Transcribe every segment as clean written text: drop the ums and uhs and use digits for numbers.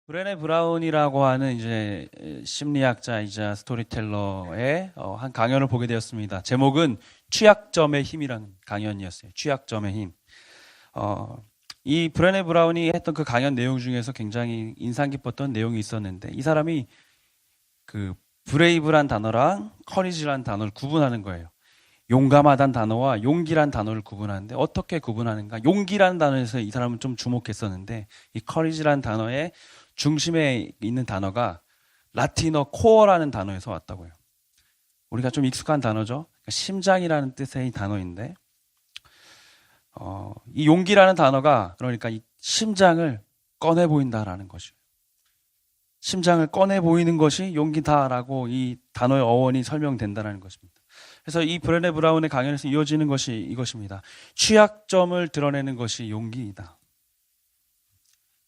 브레네 브라운이라고 하는 이제 심리학자이자 스토리텔러의 한 강연을 보게 되었습니다. 제목은 취약점의 힘이라는 강연이었어요. 취약점의 힘. 이 브레네 브라운이 했던 그 강연 내용 중에서 굉장히 인상 깊었던 내용이 있었는데, 이 사람이 그 브레이브란 단어랑 커리지란 단어를 구분하는 거예요. 용감하다는 단어와 용기란 단어를 구분하는데, 어떻게 구분하는가? 용기라는 단어에서 이 사람은 좀 주목했었는데, 이 커리지라는 단어의 중심에 있는 단어가 라틴어 코어라는 단어에서 왔다고요. 우리가 좀 익숙한 단어죠. 심장이라는 뜻의 단어인데, 이 용기라는 단어가 그러니까 이 심장을 꺼내 보인다라는 것이에요. 심장을 꺼내 보이는 것이 용기다라고 이 단어의 어원이 설명된다는 것입니다. 그래서 이 브레네 브라운의 강연에서 이어지는 것이 이것입니다. 취약점을 드러내는 것이 용기이다.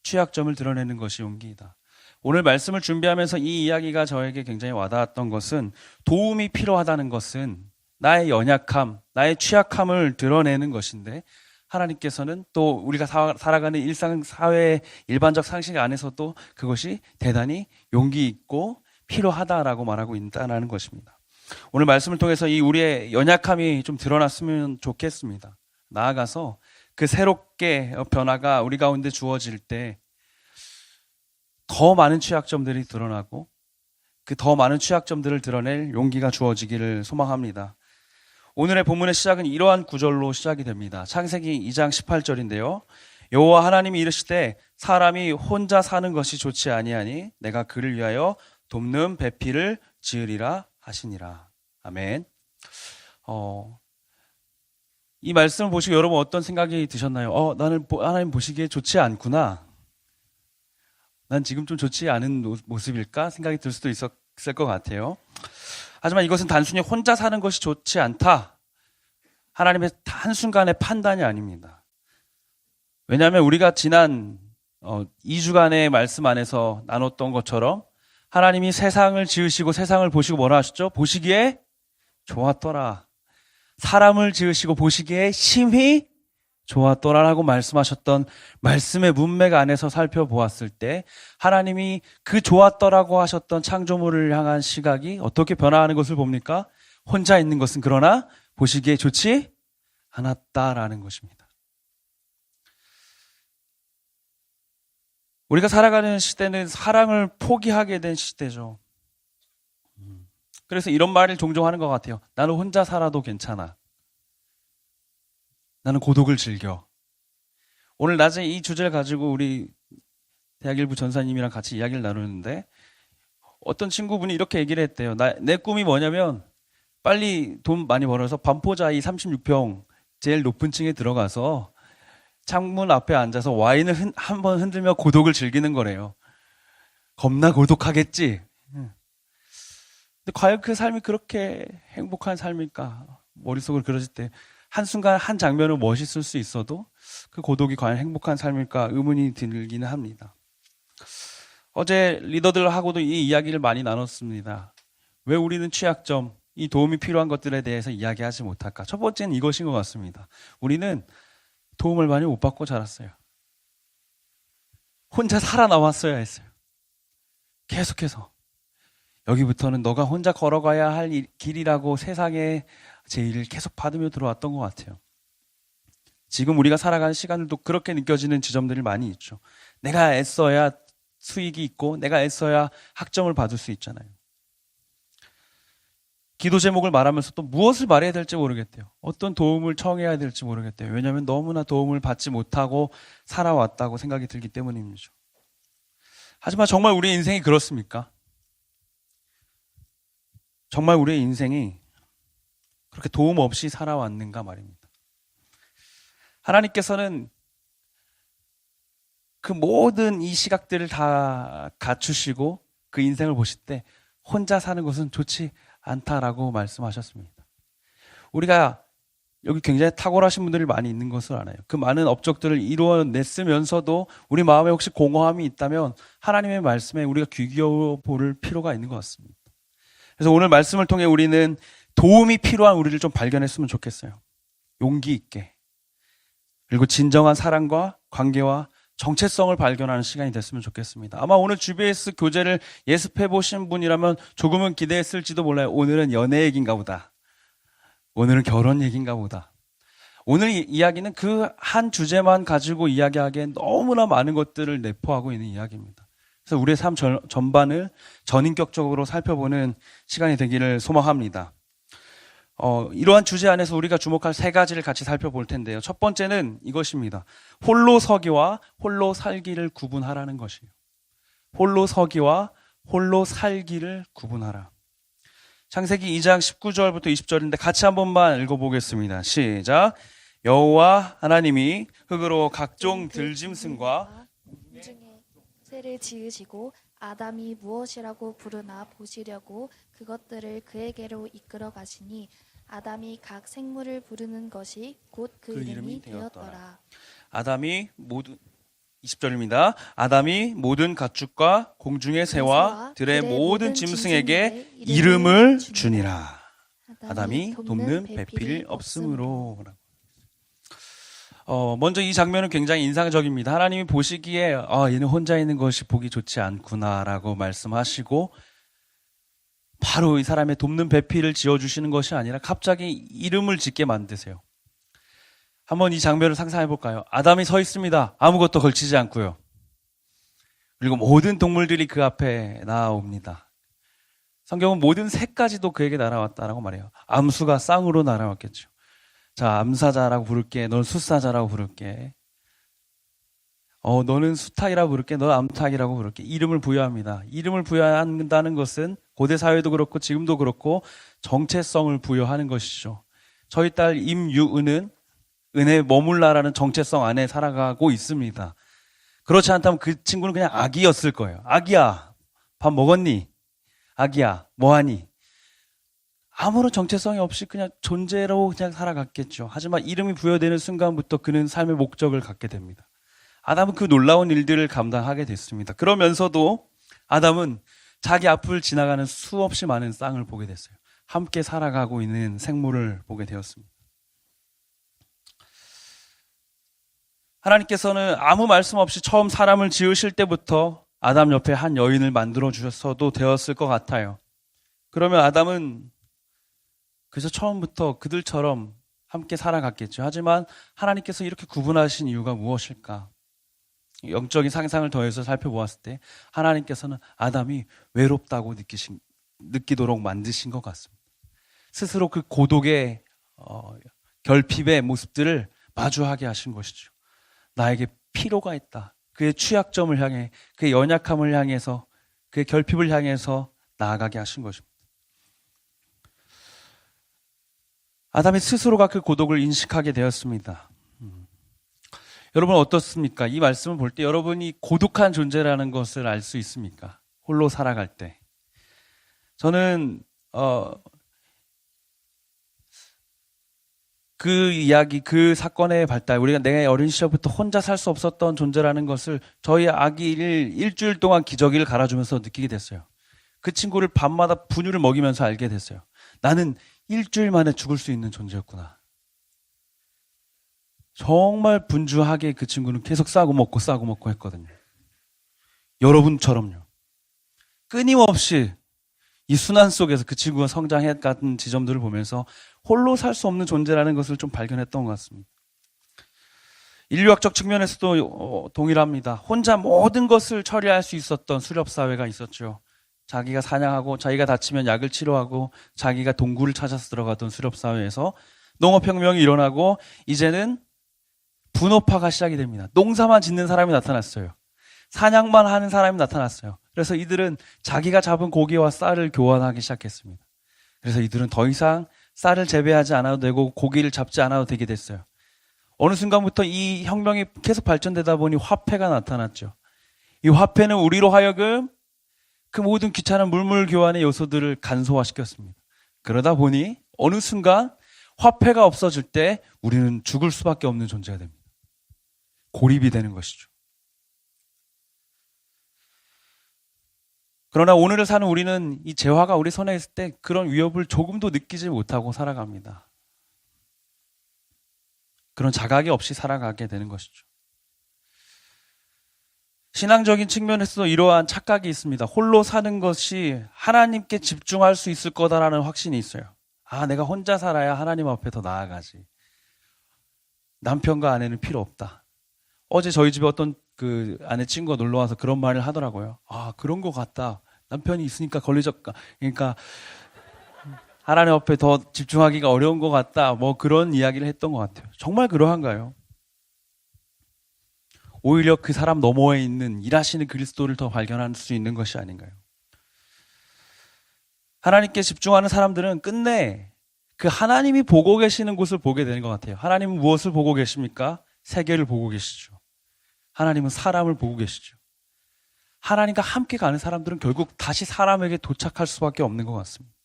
취약점을 드러내는 것이 용기이다. 오늘 말씀을 준비하면서 이 이야기가 저에게 굉장히 와닿았던 것은, 도움이 필요하다는 것은 나의 연약함, 나의 취약함을 드러내는 것인데, 하나님께서는 또 우리가 살아가는 일상 사회의 일반적 상식 안에서도 그것이 대단히 용기 있고 필요하다라고 말하고 있다는 것입니다. 오늘 말씀을 통해서 이 우리의 연약함이 좀 드러났으면 좋겠습니다. 나아가서 그 새롭게 변화가 우리 가운데 주어질 때 더 많은 취약점들이 드러나고, 그 더 많은 취약점들을 드러낼 용기가 주어지기를 소망합니다. 오늘의 본문의 시작은 이러한 구절로 시작이 됩니다. 창세기 2장 18절인데요. 여호와 하나님이 이르시되 사람이 혼자 사는 것이 좋지 아니하니 내가 그를 위하여 돕는 배필을 지으리라 하시니라. 아멘. 이 말씀을 보시고 여러분 어떤 생각이 드셨나요? 나는 하나님 보시기에 좋지 않구나. 난 지금 좀 좋지 않은 모습일까 생각이 들 수도 있었을 것 같아요. 하지만 이것은 단순히 혼자 사는 것이 좋지 않다, 하나님의 한순간의 판단이 아닙니다. 왜냐하면 우리가 지난 2주간의 말씀 안에서 나눴던 것처럼 하나님이 세상을 지으시고 세상을 보시고 뭐라 하셨죠? 보시기에 좋았더라. 사람을 지으시고 보시기에 심히 좋았더라라고 말씀하셨던 말씀의 문맥 안에서 살펴보았을 때, 하나님이 그 좋았더라고 하셨던 창조물을 향한 시각이 어떻게 변화하는 것을 봅니까? 혼자 있는 것은 그러나 보시기에 좋지 않았다라는 것입니다. 우리가 살아가는 시대는 사랑을 포기하게 된 시대죠. 그래서 이런 말을 종종 하는 것 같아요. 나는 혼자 살아도 괜찮아. 나는 고독을 즐겨. 오늘 낮에 이 주제를 가지고 우리 대학일부 전사님이랑 같이 이야기를 나누는데, 어떤 친구분이 이렇게 얘기를 했대요. 내 꿈이 뭐냐면 빨리 돈 많이 벌어서 반포자이 36평 제일 높은 층에 들어가서 창문 앞에 앉아서 와인을 한번 흔들며 고독을 즐기는 거래요. 겁나 고독하겠지? 근데 과연 그 삶이 그렇게 행복한 삶일까? 머릿속으로 그러실 때 한순간 한 장면은 멋있을 수 있어도 그 고독이 과연 행복한 삶일까 의문이 들기는 합니다. 어제 리더들하고도 이 이야기를 많이 나눴습니다. 왜 우리는 취약점, 이 도움이 필요한 것들에 대해서 이야기하지 못할까? 첫 번째는 이것인 것 같습니다. 우리는 도움을 많이 못 받고 자랐어요. 혼자 살아남았어야 했어요. 계속해서. 여기부터는 너가 혼자 걸어가야 할 길이라고 세상에 제의를 계속 받으며 들어왔던 것 같아요. 지금 우리가 살아가는 시간들도 그렇게 느껴지는 지점들이 많이 있죠. 내가 애써야 수익이 있고 내가 애써야 학점을 받을 수 있잖아요. 기도 제목을 말하면서 또 무엇을 말해야 될지 모르겠대요. 어떤 도움을 청해야 될지 모르겠대요. 왜냐하면 너무나 도움을 받지 못하고 살아왔다고 생각이 들기 때문입니다. 하지만 정말 우리의 인생이 그렇습니까? 정말 우리의 인생이 그렇게 도움 없이 살아왔는가 말입니다. 하나님께서는 그 모든 이 시각들을 다 갖추시고 그 인생을 보실 때 혼자 사는 것은 좋지 않다라고 말씀하셨습니다. 우리가 여기 굉장히 탁월하신 분들이 많이 있는 것을 알아요. 그 많은 업적들을 이루어냈으면서도 우리 마음에 혹시 공허함이 있다면 하나님의 말씀에 우리가 귀 기울여 볼 필요가 있는 것 같습니다. 그래서 오늘 말씀을 통해 우리는 도움이 필요한 우리를 좀 발견했으면 좋겠어요. 용기 있게. 그리고 진정한 사랑과 관계와 정체성을 발견하는 시간이 됐으면 좋겠습니다. 아마 오늘 GBS 교재를 예습해 보신 분이라면 조금은 기대했을지도 몰라요. 오늘은 연애 얘기인가 보다. 오늘은 결혼 얘기인가 보다. 오늘 이야기는 그 한 주제만 가지고 이야기하기엔 너무나 많은 것들을 내포하고 있는 이야기입니다. 그래서 우리의 삶 전반을 전인격적으로 살펴보는 시간이 되기를 소망합니다. 이러한 주제 안에서 우리가 주목할 세 가지를 같이 살펴볼 텐데요. 첫 번째는 이것입니다. 홀로 서기와 홀로 살기를 구분하라는 것이에요. 홀로 서기와 홀로 살기를 구분하라. 창세기 2장 19절부터 20절인데 같이 한 번만 읽어보겠습니다. 시작. 여호와 하나님이 흙으로 각종 들짐승과 중에 새를 지으시고 아담이 무엇이라고 부르나 보시려고 그것들을 그에게로 이끌어 가시니 아담이 각 생물을 부르는 것이 곧 그 이름이 되었더라. 아담이 모든 20절입니다. 아담이 모든 가축과 공중의 새와 들의 모든 짐승에게 이름을 주니라. 아담이 돕는 배필 없으므로. 먼저 이 장면은 굉장히 인상적입니다. 하나님이 보시기에 얘는 혼자 있는 것이 보기 좋지 않구나라고 말씀하시고 바로 이 사람의 돕는 배필을 지어주시는 것이 아니라 갑자기 이름을 짓게 만드세요. 한번 이 장면을 상상해 볼까요? 아담이 서 있습니다. 아무것도 걸치지 않고요. 그리고 모든 동물들이 그 앞에 나아옵니다. 성경은 모든 새까지도 그에게 날아왔다라고 말해요. 암수가 쌍으로 날아왔겠죠. 자, 암사자라고 부를게. 넌 숫사자라고 부를게. 너는 수탉이라고 부를게. 넌 암탉이라고 부를게. 이름을 부여합니다. 이름을 부여한다는 것은 고대 사회도 그렇고 지금도 그렇고 정체성을 부여하는 것이죠. 저희 딸 임유은은 은혜에 머물라라는 정체성 안에 살아가고 있습니다. 그렇지 않다면 그 친구는 그냥 아기였을 거예요. 아기야, 밥 먹었니? 아기야, 뭐하니? 아무런 정체성이 없이 그냥 존재로 그냥 살아갔겠죠. 하지만 이름이 부여되는 순간부터 그는 삶의 목적을 갖게 됩니다. 아담은 그 놀라운 일들을 감당하게 됐습니다. 그러면서도 아담은 자기 앞을 지나가는 수없이 많은 쌍을 보게 됐어요. 함께 살아가고 있는 생물을 보게 되었습니다. 하나님께서는 아무 말씀 없이 처음 사람을 지으실 때부터 아담 옆에 한 여인을 만들어 주셨어도 되었을 것 같아요. 그러면 아담은 그래서 처음부터 그들처럼 함께 살아갔겠죠. 하지만 하나님께서 이렇게 구분하신 이유가 무엇일까? 영적인 상상을 더해서 살펴보았을 때 하나님께서는 아담이 외롭다고 느끼도록 만드신 것 같습니다. 스스로 그 고독의 결핍의 모습들을 마주하게 하신 것이죠. 나에게 필요가 있다. 그의 취약점을 향해, 그의 연약함을 향해서, 그의 결핍을 향해서 나아가게 하신 것입니다. 아담이 스스로가 그 고독을 인식하게 되었습니다. 여러분 어떻습니까? 이 말씀을 볼 때 여러분이 고독한 존재라는 것을 알 수 있습니까? 홀로 살아갈 때. 저는 그 이야기, 그 사건의 발달, 우리가 내 어린 시절부터 혼자 살 수 없었던 존재라는 것을 저희 아기를 일주일 동안 기저귀를 갈아주면서 느끼게 됐어요. 그 친구를 밤마다 분유를 먹이면서 알게 됐어요. 나는 일주일 만에 죽을 수 있는 존재였구나. 정말 분주하게 그 친구는 계속 싸고 먹고 했거든요. 여러분처럼요. 끊임없이 이 순환 속에서 그 친구가 성장해간 지점들을 보면서 홀로 살 수 없는 존재라는 것을 좀 발견했던 것 같습니다. 인류학적 측면에서도 동일합니다. 혼자 모든 것을 처리할 수 있었던 수렵사회가 있었죠. 자기가 사냥하고 자기가 다치면 약을 치료하고 자기가 동굴을 찾아서 들어가던 수렵사회에서 농업혁명이 일어나고 이제는 분업화가 시작이 됩니다. 농사만 짓는 사람이 나타났어요. 사냥만 하는 사람이 나타났어요. 그래서 이들은 자기가 잡은 고기와 쌀을 교환하기 시작했습니다. 그래서 이들은 더 이상 쌀을 재배하지 않아도 되고 고기를 잡지 않아도 되게 됐어요. 어느 순간부터 이 혁명이 계속 발전되다 보니 화폐가 나타났죠. 이 화폐는 우리로 하여금 그 모든 귀찮은 물물 교환의 요소들을 간소화시켰습니다. 그러다 보니 어느 순간 화폐가 없어질 때 우리는 죽을 수밖에 없는 존재가 됩니다. 고립이 되는 것이죠. 그러나 오늘을 사는 우리는 이 재화가 우리 손에 있을 때 그런 위협을 조금도 느끼지 못하고 살아갑니다. 그런 자각이 없이 살아가게 되는 것이죠. 신앙적인 측면에서도 이러한 착각이 있습니다. 홀로 사는 것이 하나님께 집중할 수 있을 거다라는 확신이 있어요. 아, 내가 혼자 살아야 하나님 앞에 더 나아가지. 남편과 아내는 필요 없다. 어제 저희 집에 어떤 그 아내 친구가 놀러 와서 그런 말을 하더라고요. 아, 그런 것 같다. 남편이 있으니까 걸리적까. 그러니까 하나님 앞에 더 집중하기가 어려운 것 같다. 뭐 그런 이야기를 했던 것 같아요. 정말 그러한가요? 오히려 그 사람 너머에 있는 일하시는 그리스도를 더 발견할 수 있는 것이 아닌가요? 하나님께 집중하는 사람들은 끝내 그 하나님이 보고 계시는 곳을 보게 되는 것 같아요. 하나님은 무엇을 보고 계십니까? 세계를 보고 계시죠. 하나님은 사람을 보고 계시죠. 하나님과 함께 가는 사람들은 결국 다시 사람에게 도착할 수밖에 없는 것 같습니다.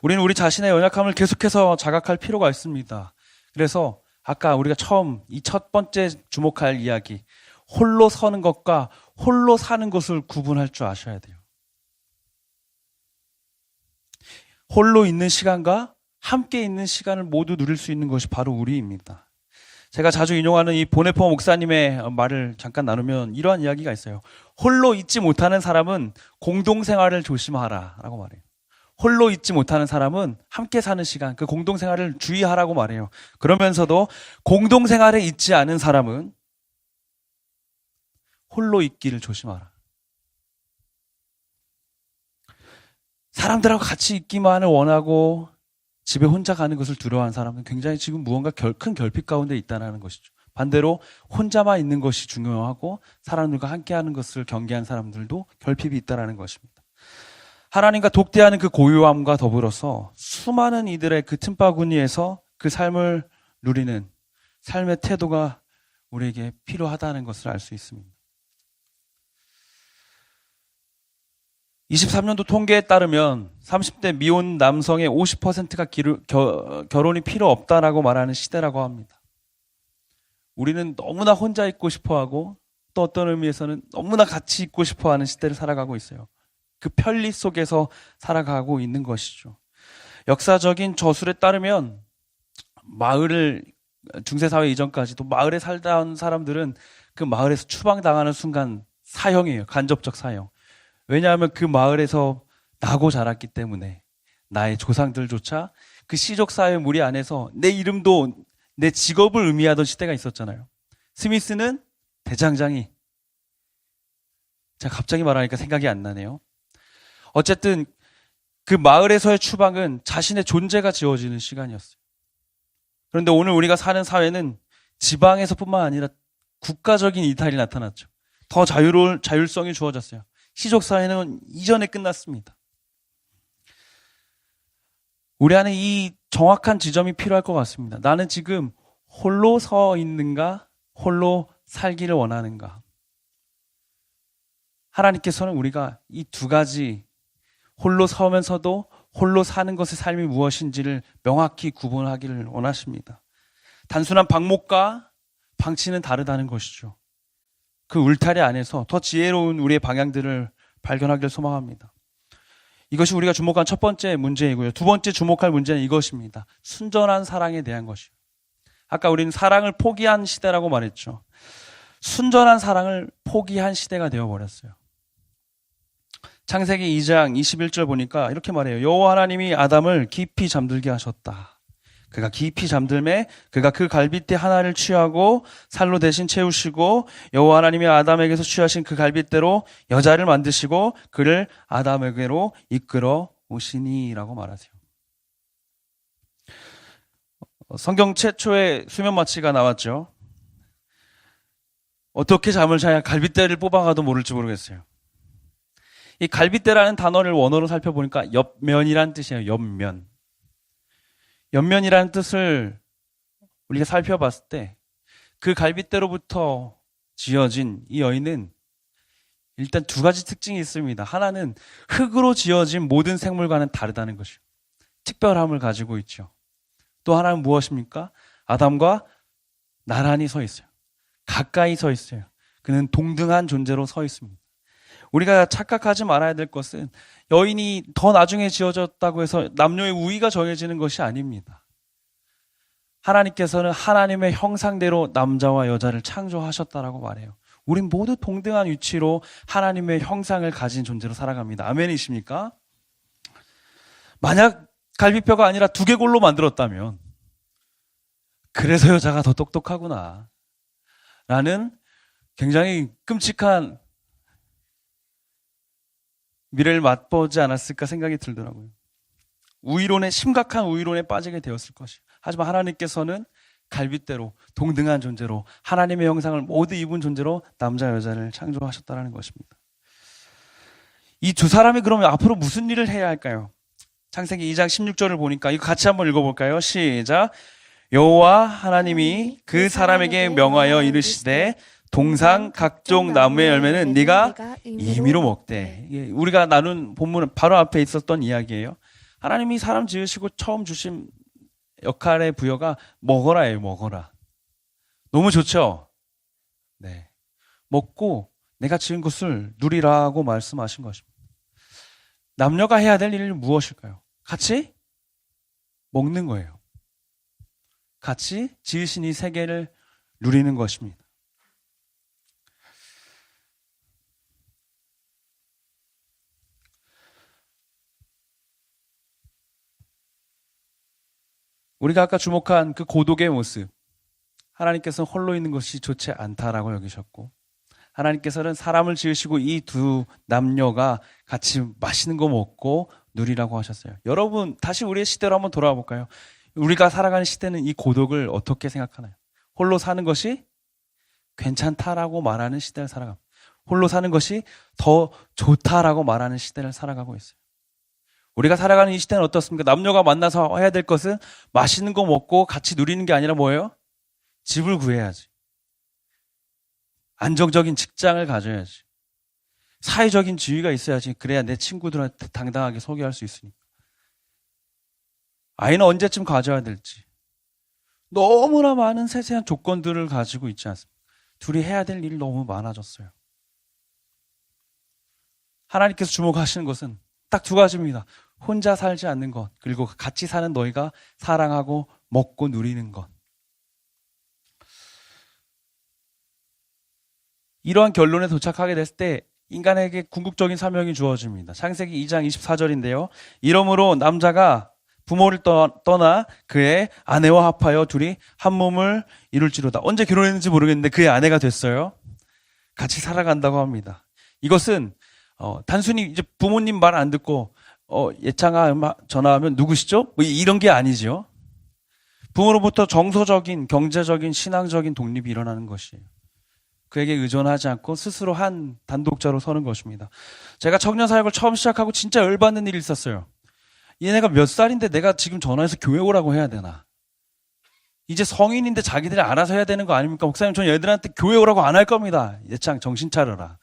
우리는 우리 자신의 연약함을 계속해서 자각할 필요가 있습니다. 그래서 아까 우리가 처음 이 첫 번째 주목할 이야기, 홀로 서는 것과 홀로 사는 것을 구분할 줄 아셔야 돼요. 홀로 있는 시간과 함께 있는 시간을 모두 누릴 수 있는 것이 바로 우리입니다. 제가 자주 인용하는 이 보네포 목사님의 말을 잠깐 나누면 이러한 이야기가 있어요. 홀로 있지 못하는 사람은 공동생활을 조심하라 라고 말해요. 홀로 있지 못하는 사람은 함께 사는 시간, 그 공동생활을 주의하라고 말해요. 그러면서도 공동생활에 있지 않은 사람은 홀로 있기를 조심하라. 사람들하고 같이 있기만을 원하고 집에 혼자 가는 것을 두려워하는 사람은 굉장히 지금 무언가 큰 결핍 가운데 있다는 것이죠. 반대로 혼자만 있는 것이 중요하고 사람들과 함께하는 것을 경계한 사람들도 결핍이 있다는 것입니다. 하나님과 독대하는 그 고요함과 더불어서 수많은 이들의 그 틈바구니에서 그 삶을 누리는 삶의 태도가 우리에게 필요하다는 것을 알 수 있습니다. 23년도 통계에 따르면 30대 미혼 남성의 50%가 결혼이 필요 없다라고 말하는 시대라고 합니다. 우리는 너무나 혼자 있고 싶어하고 또 어떤 의미에서는 너무나 같이 있고 싶어하는 시대를 살아가고 있어요. 그 편리 속에서 살아가고 있는 것이죠. 역사적인 저술에 따르면 마을을 중세사회 이전까지도 마을에 살다 온 사람들은 그 마을에서 추방당하는 순간 사형이에요. 간접적 사형. 왜냐하면 그 마을에서 나고 자랐기 때문에 나의 조상들조차 그 시족사회 무리 안에서 내 이름도 내 직업을 의미하던 시대가 있었잖아요. 스미스는 대장장이. 제가 갑자기 말하니까 생각이 안 나네요. 어쨌든 그 마을에서의 추방은 자신의 존재가 지워지는 시간이었어요. 그런데 오늘 우리가 사는 사회는 지방에서뿐만 아니라 국가적인 이탈이 나타났죠. 더 자율성이 주어졌어요. 시족사회는 이전에 끝났습니다. 우리 안에 이 정확한 지점이 필요할 것 같습니다. 나는 지금 홀로 서 있는가, 홀로 살기를 원하는가. 하나님께서는 우리가 이 두 가지 홀로 서면서도 홀로 사는 것의 삶이 무엇인지를 명확히 구분하기를 원하십니다. 단순한 방목과 방치는 다르다는 것이죠. 그 울타리 안에서 더 지혜로운 우리의 방향들을 발견하기를 소망합니다. 이것이 우리가 주목한 첫 번째 문제이고요. 두 번째 주목할 문제는 이것입니다. 순전한 사랑에 대한 것이요. 아까 우리는 사랑을 포기한 시대라고 말했죠. 순전한 사랑을 포기한 시대가 되어버렸어요. 창세기 2장 21절 보니까 이렇게 말해요. 여호와 하나님이 아담을 깊이 잠들게 하셨다. 그가 깊이 잠들매 그가 그 갈빗대 하나를 취하고 살로 대신 채우시고 여호와 하나님이 아담에게서 취하신 그 갈빗대로 여자를 만드시고 그를 아담에게로 이끌어 오시니라고 말하세요. 성경 최초의 수면 마취가 나왔죠. 어떻게 잠을 자야 갈빗대를 뽑아가도 모를지 모르겠어요. 이 갈빗대라는 단어를 원어로 살펴보니까 옆면이란 뜻이에요. 옆면. 옆면이라는 뜻을 우리가 살펴봤을 때 그 갈빗대로부터 지어진 이 여인은 일단 두 가지 특징이 있습니다. 하나는 흙으로 지어진 모든 생물과는 다르다는 것이요. 특별함을 가지고 있죠. 또 하나는 무엇입니까? 아담과 나란히 서 있어요. 가까이 서 있어요. 그는 동등한 존재로 서 있습니다. 우리가 착각하지 말아야 될 것은 여인이 더 나중에 지어졌다고 해서 남녀의 우위가 정해지는 것이 아닙니다. 하나님께서는 하나님의 형상대로 남자와 여자를 창조하셨다라고 말해요. 우린 모두 동등한 위치로 하나님의 형상을 가진 존재로 살아갑니다. 아멘이십니까? 만약 갈비뼈가 아니라 두개골로 만들었다면 그래서 여자가 더 똑똑하구나 라는 굉장히 끔찍한 미래를 맛보지 않았을까 생각이 들더라고요. 심각한 우위론에 빠지게 되었을 것이에요. 하지만 하나님께서는 갈빗대로 동등한 존재로 하나님의 형상을 모두 입은 존재로 남자 여자를 창조하셨다는 것입니다. 이 두 사람이 그러면 앞으로 무슨 일을 해야 할까요? 창세기 2장 16절을 보니까 이거 같이 한번 읽어볼까요? 시작. 여호와 하나님이 그 사람에게 명하여 이르시되 동상 각종 나무의 열매는 네가 임의로 먹되. 우리가 나눈 본문은 바로 앞에 있었던 이야기예요. 하나님이 사람 지으시고 처음 주신 역할의 부여가 먹어라예요. 먹어라. 너무 좋죠? 네. 먹고 내가 지은 것을 누리라고 말씀하신 것입니다. 남녀가 해야 될 일은 무엇일까요? 같이 먹는 거예요. 같이 지으신 이 세계를 누리는 것입니다. 우리가 아까 주목한 그 고독의 모습, 하나님께서는 홀로 있는 것이 좋지 않다라고 여기셨고, 하나님께서는 사람을 지으시고 이 두 남녀가 같이 맛있는 거 먹고 누리라고 하셨어요. 여러분, 다시 우리의 시대로 한번 돌아와 볼까요? 우리가 살아가는 시대는 이 고독을 어떻게 생각하나요? 홀로 사는 것이 괜찮다라고 말하는 시대를 살아갑니다. 홀로 사는 것이 더 좋다라고 말하는 시대를 살아가고 있어요. 우리가 살아가는 이 시대는 어떻습니까? 남녀가 만나서 해야 될 것은 맛있는 거 먹고 같이 누리는 게 아니라 뭐예요? 집을 구해야지. 안정적인 직장을 가져야지. 사회적인 지위가 있어야지. 그래야 내 친구들한테 당당하게 소개할 수 있으니까. 아이는 언제쯤 가져야 될지. 너무나 많은 세세한 조건들을 가지고 있지 않습니까? 둘이 해야 될 일이 너무 많아졌어요. 하나님께서 주목하시는 것은 딱 두 가지입니다. 혼자 살지 않는 것, 그리고 같이 사는 너희가 사랑하고 먹고 누리는 것. 이러한 결론에 도착하게 됐을 때 인간에게 궁극적인 사명이 주어집니다. 창세기 2장 24절인데요. 이러므로 남자가 부모를 떠나 그의 아내와 합하여 둘이 한 몸을 이룰지로다. 언제 결혼했는지 모르겠는데 그의 아내가 됐어요. 같이 살아간다고 합니다. 이것은 단순히 이제 부모님 말 안 듣고 예창아 전화하면 누구시죠? 뭐 이런 게 아니죠. 부모로부터 정서적인, 경제적인, 신앙적인 독립이 일어나는 것이에요. 그에게 의존하지 않고 스스로 한 단독자로 서는 것입니다. 제가 청년 사역을 처음 시작하고 진짜 열받는 일이 있었어요. 얘네가 몇 살인데 내가 지금 전화해서 교회 오라고 해야 되나? 이제 성인인데 자기들이 알아서 해야 되는 거 아닙니까? 목사님, 전 얘들한테 교회 오라고 안 할 겁니다. 예창 정신 차려라.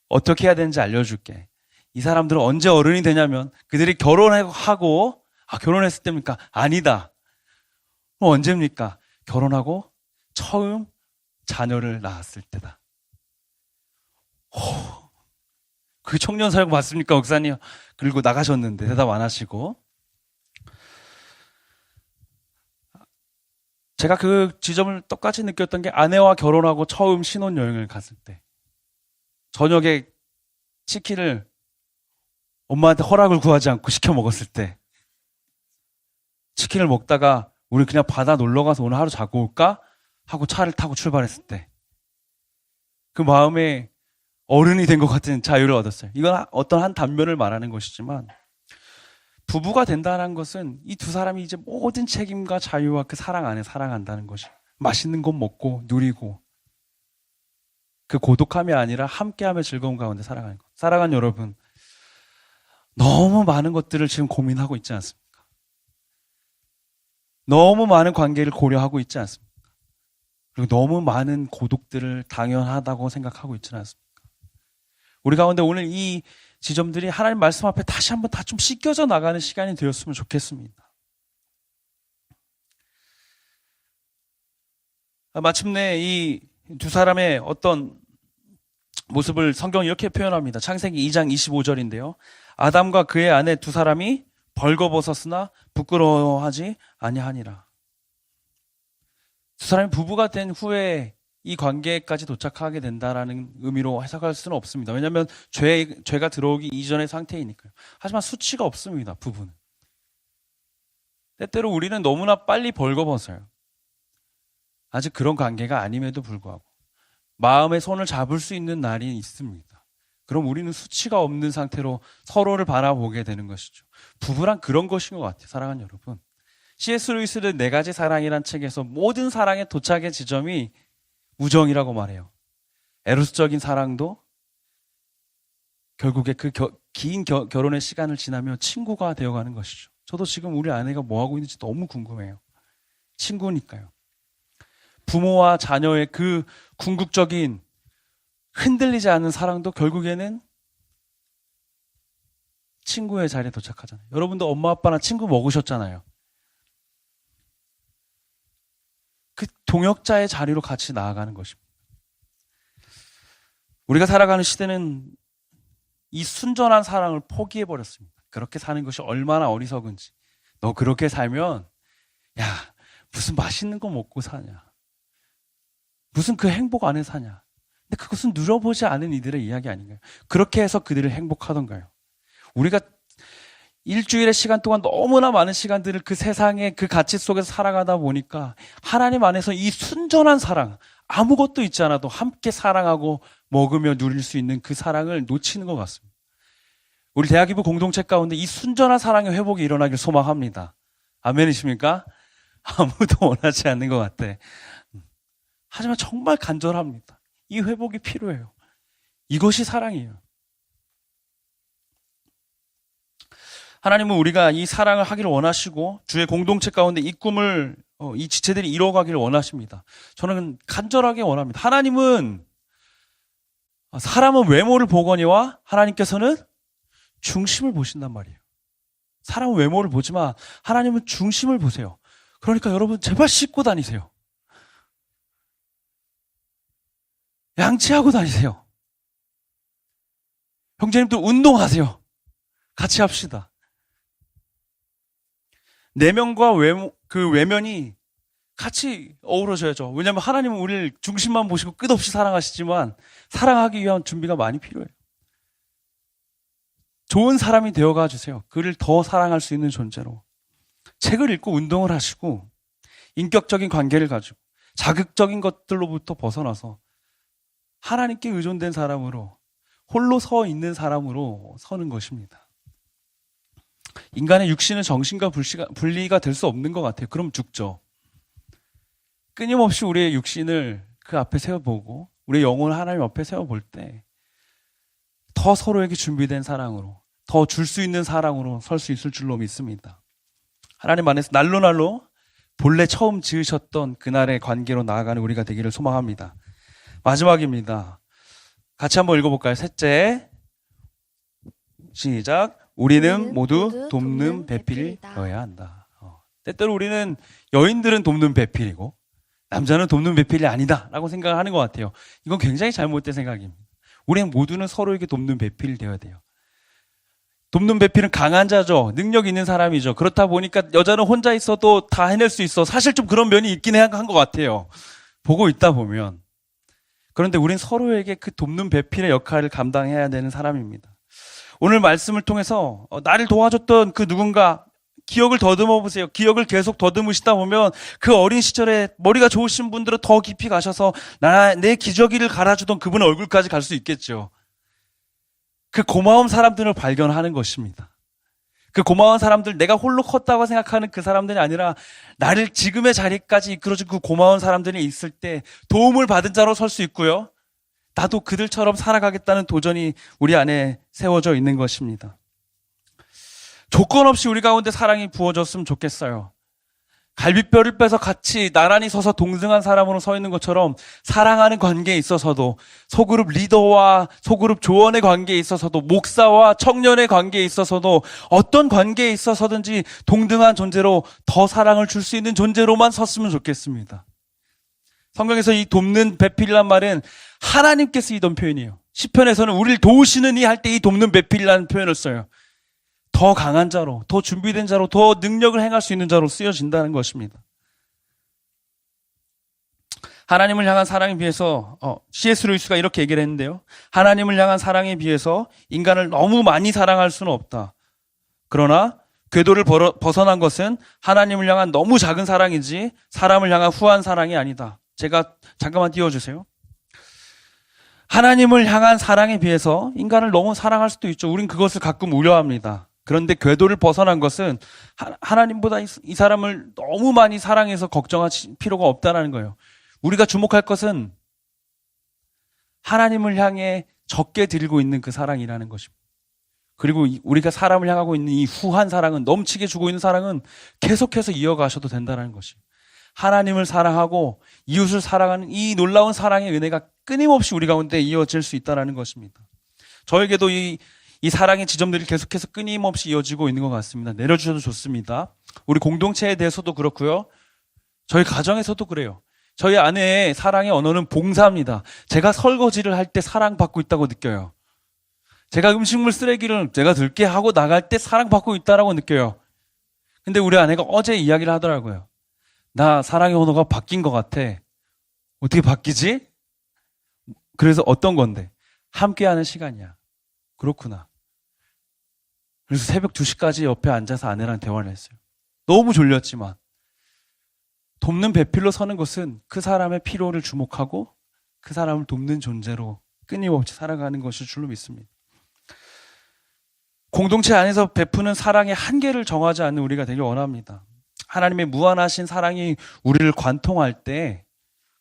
어떻게 해야 되는지 알려줄게. 이 사람들은 언제 어른이 되냐면 그들이 결혼하고 결혼했을 때입니까? 아니다. 그럼 언제입니까? 결혼하고 처음 자녀를 낳았을 때다. 그 청년 사역 맞습니까, 목사님? 그리고 나가셨는데 대답 안 하시고. 제가 그 지점을 똑같이 느꼈던 게 아내와 결혼하고 처음 신혼여행을 갔을 때 저녁에 치킨을 엄마한테 허락을 구하지 않고 시켜 먹었을 때 치킨을 먹다가 우리 그냥 바다 놀러 가서 오늘 하루 자고 올까? 하고 차를 타고 출발했을 때 그 마음에 어른이 된 것 같은 자유를 얻었어요. 이건 어떤 한 단면을 말하는 것이지만 부부가 된다는 것은 이 두 사람이 이제 모든 책임과 자유와 그 사랑 안에 살아간다는 것이 맛있는 것 먹고 누리고 그 고독함이 아니라 함께하며 즐거운 가운데 살아가는 것. 사랑하는 여러분, 너무 많은 것들을 지금 고민하고 있지 않습니까? 너무 많은 관계를 고려하고 있지 않습니까? 그리고 너무 많은 고독들을 당연하다고 생각하고 있지는 않습니까? 우리 가운데 오늘 이 지점들이 하나님 말씀 앞에 다시 한번 다 좀 씻겨져 나가는 시간이 되었으면 좋겠습니다. 마침내 이 두 사람의 어떤 모습을 성경이 이렇게 표현합니다. 창세기 2장 25절인데요. 아담과 그의 아내 두 사람이 벌거벗었으나 부끄러워하지 아니하니라. 두 사람이 부부가 된 후에 이 관계까지 도착하게 된다라는 의미로 해석할 수는 없습니다. 왜냐하면 죄가 들어오기 이전의 상태이니까요. 하지만 수치가 없습니다. 부부는. 때때로 우리는 너무나 빨리 벌거벗어요. 아직 그런 관계가 아님에도 불구하고 마음의 손을 잡을 수 있는 날이 있습니다. 그럼 우리는 수치가 없는 상태로 서로를 바라보게 되는 것이죠. 부부란 그런 것인 것 같아요. 사랑하는 여러분. C.S. 루이스는 네 가지 사랑이란 책에서 모든 사랑의 도착의 지점이 우정이라고 말해요. 에로스적인 사랑도 결국에 그 긴 결혼의 시간을 지나며 친구가 되어가는 것이죠. 저도 지금 우리 아내가 뭐하고 있는지 너무 궁금해요. 친구니까요. 부모와 자녀의 그 궁극적인 흔들리지 않는 사랑도 결국에는 친구의 자리에 도착하잖아요. 여러분도 엄마 아빠랑 친구 먹으셨잖아요. 그 동역자의 자리로 같이 나아가는 것입니다. 우리가 살아가는 시대는 이 순전한 사랑을 포기해버렸습니다. 그렇게 사는 것이 얼마나 어리석은지. 너 그렇게 살면 야 무슨 맛있는 거 먹고 사냐. 무슨 그 행복 안에 사냐. 근데 그것은 누려보지 않은 이들의 이야기 아닌가요? 그렇게 해서 그들을 행복하던가요? 우리가 일주일의 시간 동안 너무나 많은 시간들을 그 세상의 그 가치 속에서 살아가다 보니까 하나님 안에서 이 순전한 사랑, 아무것도 있지 않아도 함께 사랑하고 먹으며 누릴 수 있는 그 사랑을 놓치는 것 같습니다. 우리 대학이부 공동체 가운데 이 순전한 사랑의 회복이 일어나길 소망합니다. 아멘이십니까? 아무도 원하지 않는 것 같아. 하지만 정말 간절합니다. 이 회복이 필요해요. 이것이 사랑이에요. 하나님은 우리가 이 사랑을 하기를 원하시고 주의 공동체 가운데 이 꿈을 이 지체들이 이루어가기를 원하십니다. 저는 간절하게 원합니다. 하나님은 사람은 외모를 보거니와 하나님께서는 중심을 보신단 말이에요. 사람은 외모를 보지만 하나님은 중심을 보세요. 그러니까 여러분 제발 씻고 다니세요. 양치하고 다니세요. 형제님들 운동하세요. 같이 합시다. 내면과 그 외면이 같이 어우러져야죠. 왜냐하면 하나님은 우리를 중심만 보시고 끝없이 사랑하시지만 사랑하기 위한 준비가 많이 필요해요. 좋은 사람이 되어가 주세요. 그를 더 사랑할 수 있는 존재로. 책을 읽고 운동을 하시고 인격적인 관계를 가지고 자극적인 것들로부터 벗어나서 하나님께 의존된 사람으로 홀로 서 있는 사람으로 서는 것입니다. 인간의 육신은 정신과 분리가 될 수 없는 것 같아요. 그럼 죽죠. 끊임없이 우리의 육신을 그 앞에 세워보고 우리의 영혼을 하나님 앞에 세워볼 때 더 서로에게 준비된 사랑으로 더 줄 수 있는 사랑으로 설 수 있을 줄로 믿습니다. 하나님 안에서 날로 본래 처음 지으셨던 그날의 관계로 나아가는 우리가 되기를 소망합니다. 마지막입니다. 같이 한번 읽어볼까요? 셋째, 시작. 우리는 모두 돕는 배필이어야 한다. 때때로 우리는 여인들은 돕는 배필이고 남자는 돕는 배필이 아니다 라고 생각을 하는 것 같아요. 이건 굉장히 잘못된 생각입니다. 우리는 모두는 서로에게 돕는 배필이 되어야 돼요. 돕는 배필은 강한 자죠. 능력 있는 사람이죠. 그렇다 보니까 여자는 혼자 있어도 다 해낼 수 있어. 사실 좀 그런 면이 있긴 한 것 같아요. 보고 있다 보면. 그런데 우린 서로에게 그 돕는 배필의 역할을 감당해야 되는 사람입니다. 오늘 말씀을 통해서 나를 도와줬던 그 누군가 기억을 더듬어 보세요. 기억을 계속 더듬으시다 보면 그 어린 시절에 머리가 좋으신 분들은 더 깊이 가셔서 내 기저귀를 갈아주던 그분의 얼굴까지 갈 수 있겠죠. 그 고마운 사람들을 발견하는 것입니다. 그 고마운 사람들, 내가 홀로 컸다고 생각하는 그 사람들이 아니라 나를 지금의 자리까지 이끌어준 그 고마운 사람들이 있을 때 도움을 받은 자로 설 수 있고요. 나도 그들처럼 살아가겠다는 도전이 우리 안에 세워져 있는 것입니다. 조건 없이 우리 가운데 사랑이 부어졌으면 좋겠어요. 갈비뼈를 빼서 같이 나란히 서서 동등한 사람으로 서 있는 것처럼 사랑하는 관계에 있어서도 소그룹 리더와 소그룹 조원의 관계에 있어서도 목사와 청년의 관계에 있어서도 어떤 관계에 있어서든지 동등한 존재로 더 사랑을 줄 수 있는 존재로만 섰으면 좋겠습니다. 성경에서 이 돕는 배필이란 말은 하나님께 쓰이던 표현이에요. 시편에서는 우리를 도우시는 이 할 때 이 돕는 배필이라는 표현을 써요. 더 강한 자로, 더 준비된 자로, 더 능력을 행할 수 있는 자로 쓰여진다는 것입니다. 하나님을 향한 사랑에 비해서 C.S. 루이스가 이렇게 얘기를 했는데요. 하나님을 향한 사랑에 비해서 인간을 너무 많이 사랑할 수는 없다. 그러나 궤도를 벗어난 것은 하나님을 향한 너무 작은 사랑이지 사람을 향한 후한 사랑이 아니다. 제가 잠깐만 띄워주세요. 하나님을 향한 사랑에 비해서 인간을 너무 사랑할 수도 있죠. 우린 그것을 가끔 우려합니다. 그런데 궤도를 벗어난 것은 하나님보다 이 사람을 너무 많이 사랑해서 걱정할 필요가 없다는 거예요. 우리가 주목할 것은 하나님을 향해 적게 드리고 있는 그 사랑이라는 것입니다. 그리고 우리가 사람을 향하고 있는 이 후한 사랑은, 넘치게 주고 있는 사랑은 계속해서 이어가셔도 된다는 것입니다. 하나님을 사랑하고 이웃을 사랑하는 이 놀라운 사랑의 은혜가 끊임없이 우리 가운데 이어질 수 있다는 것입니다. 저에게도 이 사랑의 지점들이 계속해서 끊임없이 이어지고 있는 것 같습니다. 내려주셔도 좋습니다. 우리 공동체에 대해서도 그렇고요. 저희 가정에서도 그래요. 저희 아내의 사랑의 언어는 봉사입니다. 제가 설거지를 할 때 사랑받고 있다고 느껴요. 제가 음식물 쓰레기를 제가 들게 하고 나갈 때 사랑받고 있다고 느껴요. 근데 우리 아내가 어제 이야기를 하더라고요. 나 사랑의 언어가 바뀐 것 같아. 어떻게 바뀌지? 그래서 어떤 건데? 함께하는 시간이야. 그렇구나. 그래서 새벽 2시까지 옆에 앉아서 아내랑 대화를 했어요. 너무 졸렸지만. 돕는 배필로 서는 것은 그 사람의 필요를 주목하고 그 사람을 돕는 존재로 끊임없이 살아가는 것일 줄로 믿습니다. 공동체 안에서 베푸는 사랑의 한계를 정하지 않는 우리가 되길 원합니다. 하나님의 무한하신 사랑이 우리를 관통할 때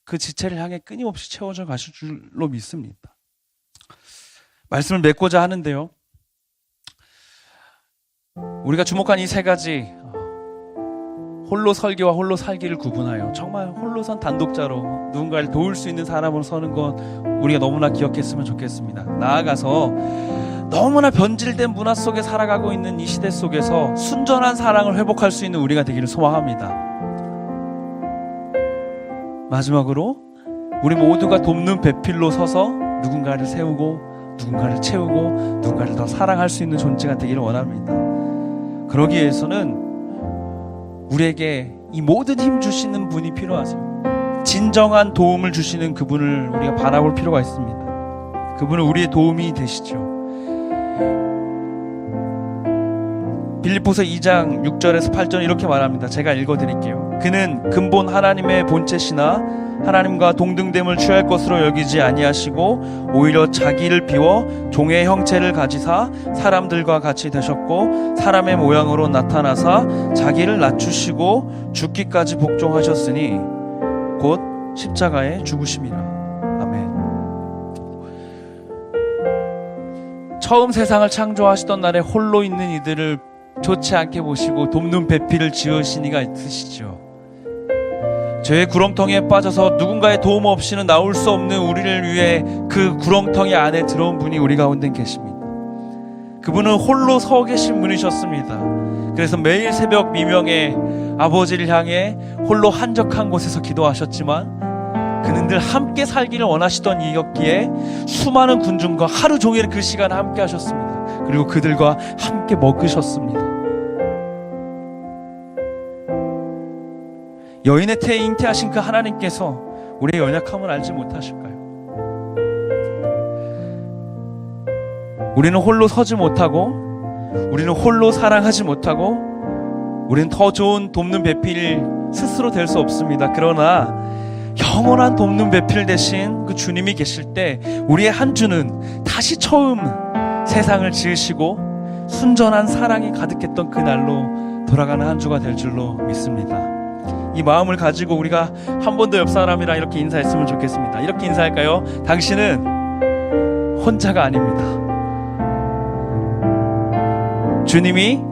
그 지체를 향해 끊임없이 채워져 가실 줄로 믿습니다. 말씀을 맺고자 하는데요. 우리가 주목한 이 세 가지, 홀로 설기와 홀로 살기를 구분하여 정말 홀로선 단독자로 누군가를 도울 수 있는 사람으로 서는 것 우리가 너무나 기억했으면 좋겠습니다. 나아가서 너무나 변질된 문화 속에 살아가고 있는 이 시대 속에서 순전한 사랑을 회복할 수 있는 우리가 되기를 소망합니다. 마지막으로 우리 모두가 돕는 배필로 서서 누군가를 세우고 누군가를 채우고 누군가를 더 사랑할 수 있는 존재가 되기를 원합니다. 그러기 위해서는 우리에게 이 모든 힘 주시는 분이 필요하세요. 진정한 도움을 주시는 그분을 우리가 바라볼 필요가 있습니다. 그분은 우리의 도움이 되시죠. 빌립보서 2장 6절에서 8절 이렇게 말합니다. 제가 읽어드릴게요. 그는 근본 하나님의 본체시나 하나님과 동등됨을 취할 것으로 여기지 아니하시고 오히려 자기를 비워 종의 형체를 가지사 사람들과 같이 되셨고 사람의 모양으로 나타나사 자기를 낮추시고 죽기까지 복종하셨으니 곧 십자가에 죽으심이라. 아멘. 처음 세상을 창조하시던 날에 홀로 있는 이들을 좋지 않게 보시고 돕는 배필을 지으신 이가 있으시죠. 죄의 구렁텅이에 빠져서 누군가의 도움 없이는 나올 수 없는 우리를 위해 그 구렁텅이 안에 들어온 분이 우리 가운데 계십니다. 그분은 홀로 서 계신 분이셨습니다. 그래서 매일 새벽 미명에 아버지를 향해 홀로 한적한 곳에서 기도하셨지만 그는 늘 함께 살기를 원하시던 이였기에 수많은 군중과 하루 종일 그 시간을 함께 하셨습니다. 그리고 그들과 함께 먹으셨습니다. 여인의 태에 잉태하신 그 하나님께서 우리의 연약함을 알지 못하실까요? 우리는 홀로 서지 못하고 우리는 홀로 사랑하지 못하고 우리는 더 좋은 돕는 배필 스스로 될 수 없습니다. 그러나 영원한 돕는 배필 대신 그 주님이 계실 때 우리의 한 주는 다시 처음 세상을 지으시고 순전한 사랑이 가득했던 그 날로 돌아가는 한 주가 될 줄로 믿습니다. 이 마음을 가지고 우리가 한 번 더 옆 사람이랑 이렇게 인사했으면 좋겠습니다. 이렇게 인사할까요? 당신은 혼자가 아닙니다. 주님이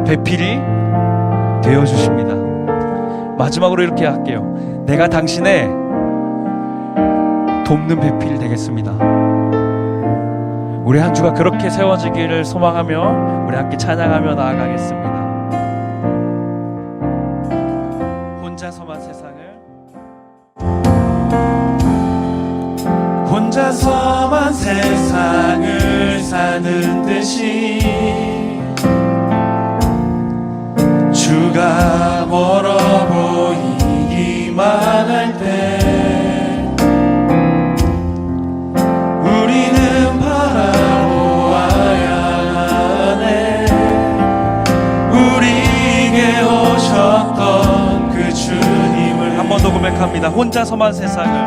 배필이 되어주십니다. 마지막으로 이렇게 할게요. 내가 당신의 돕는 배필이 되겠습니다. 우리 한 주가 그렇게 세워지기를 소망하며 우리 함께 찬양하며 나아가겠습니다. 혼자서만 세상을 사는 듯이 주가 멀어 보이기만 할 때 우리에게 오셨던 그 주님을 한 번 더 고백합니다. 혼자서만 세상을,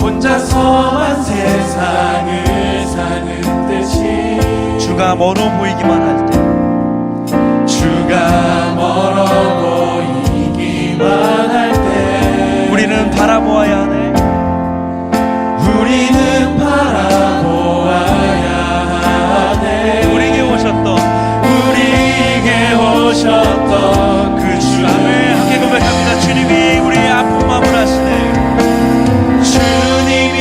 혼자서만 세상을 사는 듯이 주가 멀어 보이기만 할 때, 주가 멀어 보이기만 할 때 우리는 바라보아야 하네. 우리는 바라보아야 하네. 우리에게 오셨던 그 주님을 함께 고백합니다. 주님이 우리의 아픈 마음을 아시네. 주님이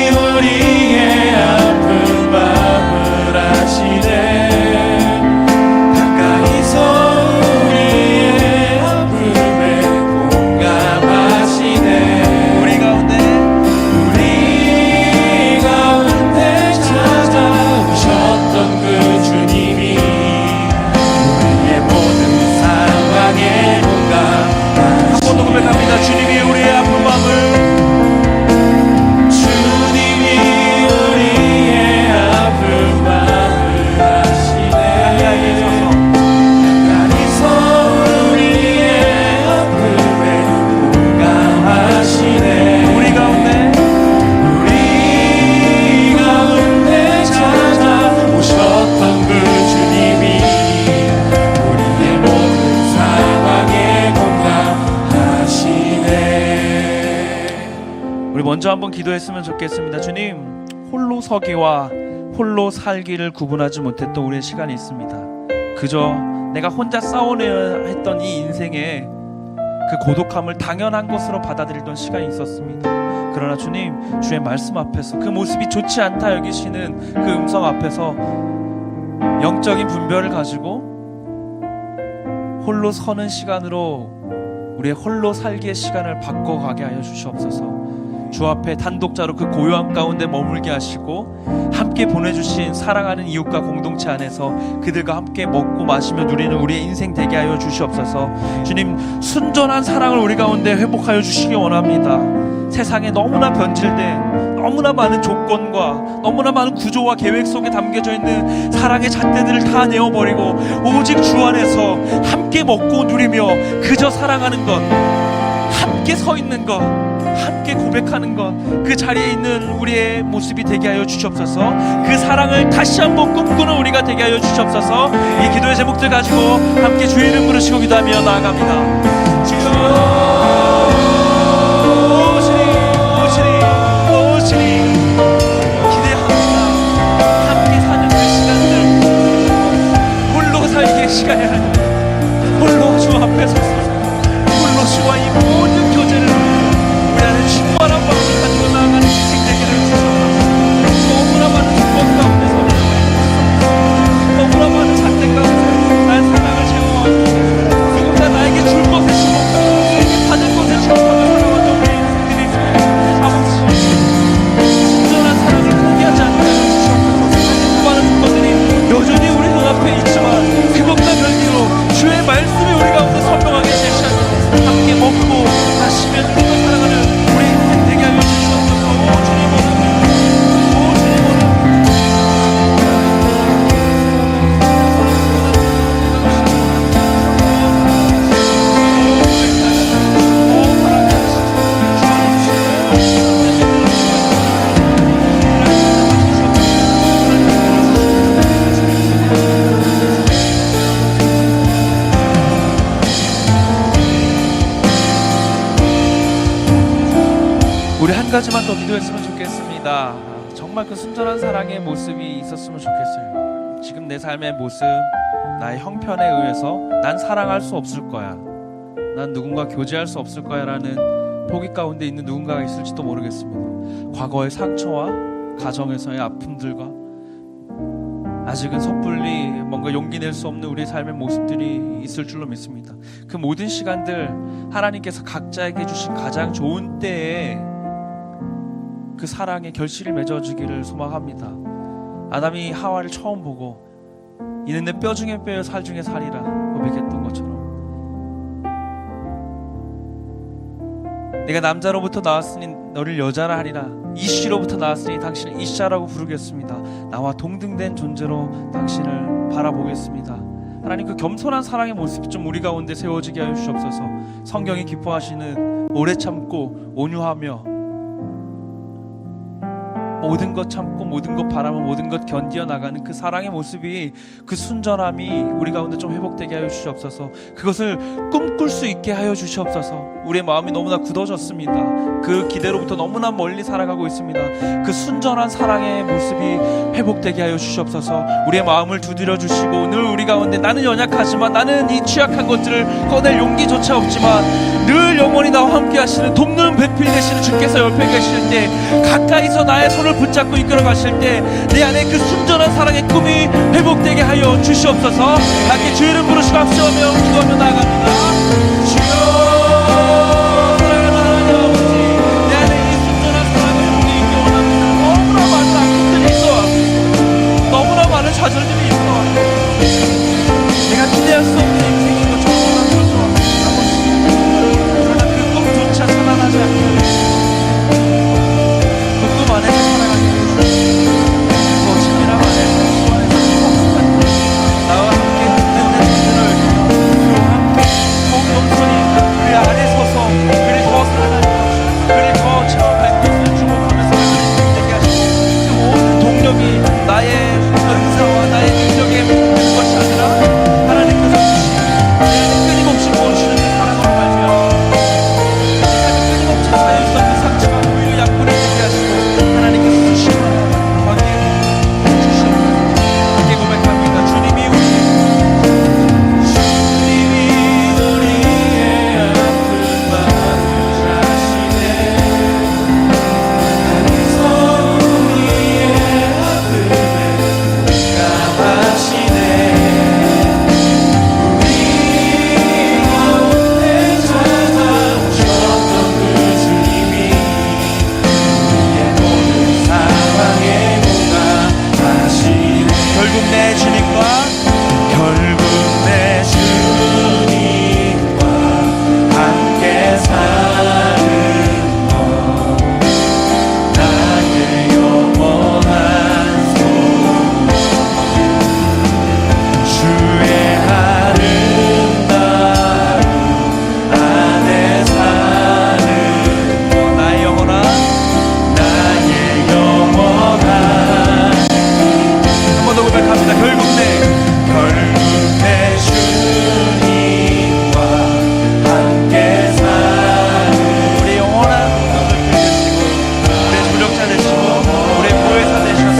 우리의 아픈 마음을 아시네. 가까이서 우리의 아픔에 공감하시네. 우리 가운데 찾아오셨던 그 주님이 우리의 모든 상황에 공감하시네. 한 번 더 고백합니다. 주님이 우리의 아픈 마음을, 주님이 우리의 아픈 마음을 아시네. 가까이서 우리의 아픔에 공감하시네. 우리 가운데 찾아오셨던 그 주님이 우리의 모든 상황에 공감하시네. 우리 먼저 한번 기도했으면 좋겠습니다. 주님, 홀로 서기와 홀로 살기를 구분하지 못했던 우리의 시간이 있습니다. 그저 내가 혼자 싸워내야 했던 이 인생에 그 고독함을 당연한 것으로 받아들이던 시간이 있었습니다. 그러나 주님, 주의 말씀 앞에서 그 모습이 좋지 않다 여기시는 그 음성 앞에서 영적인 분별을 가지고 홀로 서는 시간으로 우리의 홀로 살기의 시간을 바꿔가게 하여 주시옵소서. 주 앞에 단독자로 그 고요함 가운데 머물게 하시고 함께 보내주신 사랑하는 이웃과 공동체 안에서 그들과 함께 먹고 마시며 누리는 우리의 인생 되게 하여 주시옵소서. 주님, 순전한 사랑을 우리 가운데 회복하여 주시기 원합니다. 세상에 너무나 변질된 너무나 많은 조건과 너무나 많은 구조와 계획 속에 담겨져 있는 사랑의 잣대들을 다 내어버리고 오직 주 안에서 함께 먹고 누리며 그저 사랑하는 것, 함께 서 있는 것, 함께 고백하는 것, 그 자리에 있는 우리의 모습이 되게 하여 주시옵소서. 그 사랑을 다시 한번 꿈꾸는 우리가 되게 하여 주시옵소서. 이 기도의 제목들 가지고 함께 주의 이름 부르시고 기도하며 나아갑니다. 주여 시간이 아니라 홀로 주 앞에 서서 홀로 주와 이 모든 교제를 우리 안에 충만한 마음을 가지고 나아가는 인생 되기를 주셔서 너무나 많은 조건 가운데서 너무나 많은 잣대 가운데 날 사랑을 채워하고 누군가 나에게 줄 것에 주고 나에게 받을 것에 주고 살아왔던 우리 인생들이 아버지 순전한 사랑을 포기하지 않게 하여 주시옵소서. 그 많은 조건들이 여전히 우리 눈앞에 있지만 그것과 별개로 주의 말씀이 우리 가운데 선명하게 제시하며 함께 먹고 마시며 누리며 살아가는 우리 인생 되게 하여 주시옵소서. 오 주님 원합니다. 오 주님 우리 한 가지만 더 기도했으면 좋겠습니다. 정말 그 순전한 사랑의 모습이 있었으면 좋겠어요. 지금 내 삶의 모습, 나의 형편에 의해서 난 사랑할 수 없을 거야, 난 누군가 교제할 수 없을 거야 라는 포기 가운데 있는 누군가가 있을지도 모르겠습니다. 과거의 상처와 가정에서의 아픔들과 아직은 섣불리 뭔가 용기 낼 수 없는 우리의 삶의 모습들이 있을 줄로 믿습니다. 그 모든 시간들 하나님께서 각자에게 주신 가장 좋은 때에 그 사랑의 결실을 맺어주기를 소망합니다. 아담이 하와를 처음 보고 이는 내 뼈 중에 뼈여 살 중에 살이라 고백했던 것처럼 내가 남자로부터 나왔으니 너를 여자라 하리라, 이씨로부터 나왔으니 당신을 이씨라고 부르겠습니다. 나와 동등된 존재로 당신을 바라보겠습니다. 하나님, 그 겸손한 사랑의 모습이 좀 우리 가운데 세워지게 하여 주시옵소서. 성경이 기뻐하시는 오래 참고 온유하며 모든 것 참고 모든 것 바라며 모든 것 견디어 나가는 그 사랑의 모습이, 그 순전함이 우리 가운데 좀 회복되게 하여 주시옵소서. 그것을 꿈꿀 수 있게 하여 주시옵소서. 우리의 마음이 너무나 굳어졌습니다. 그 기대로부터 너무나 멀리 살아가고 있습니다. 그 순전한 사랑의 모습이 회복되게 하여 주시옵소서. 우리의 마음을 두드려 주시고, 늘 우리 가운데 나는 연약하지만, 나는 이 취약한 것들을 꺼낼 용기조차 없지만 늘 영원히 나와 함께 하시는 돕는 배필 되시는 주께서 옆에 계실 때, 가까이서 나의 손을 붙잡고 이끌어 가실 때 내 안에 그 순전한 사랑의 꿈이 회복되게 하여 주시옵소서. 함께 주 이름 부르시고 합심하며 기도하며 나아갑니다. 주여, 사랑하는 하나님 아버지, 내 안에 이 순전한 사랑을 누리기 원합니다. 너무나 많은 아픔들이 있어, 너무나 많은 좌절들이 있어, 내가 기대할 수 없는 인생인 것 정말 아버지, 그 꿈조차 살아나지 않고 그 꿈 안에서 살아가게 해주시옵소서. 더 치밀함 안에서 주 안에서 성숙한 나와 함께 듣는 분들을 그와 함께 더욱 겸손히 그 아래 서서 그를 더 사랑하는 것, 그를 더 체험할 것을 주목하면서 되게 하시고, 그 모든 동력이 나의 은사와 나의 능력에 있는 것이 아니라 하나님께서 주신 내 안에 끊임없이 부어주시는 그 사랑으로 말미암아 내 삶에 끊임없이 쌓여있던 그 상처가 오히려 약분이 되게 하시고, 하나님께서 주신 관계 주시옵소서. 함께 고백합니다. 주님이 우리의 아픈 마음을 아시네. 하나님께서 우리의 아픔을 감하시네. 우리 가운데 찾아오셨던 그 주님이 우리의 모든 상황에 공감하시네. 결국 내 주님과 함께 사는 것, 나의 영원한 소원, 주의 아름다움 안에 사는 것, 나의 영원한 한 번 더 고백합니다. 결국 내 주님과 함께 사는, 우리 영원한 것을 되시고, 우리의 조력자 되시고, 우리의 보혜사 되셔서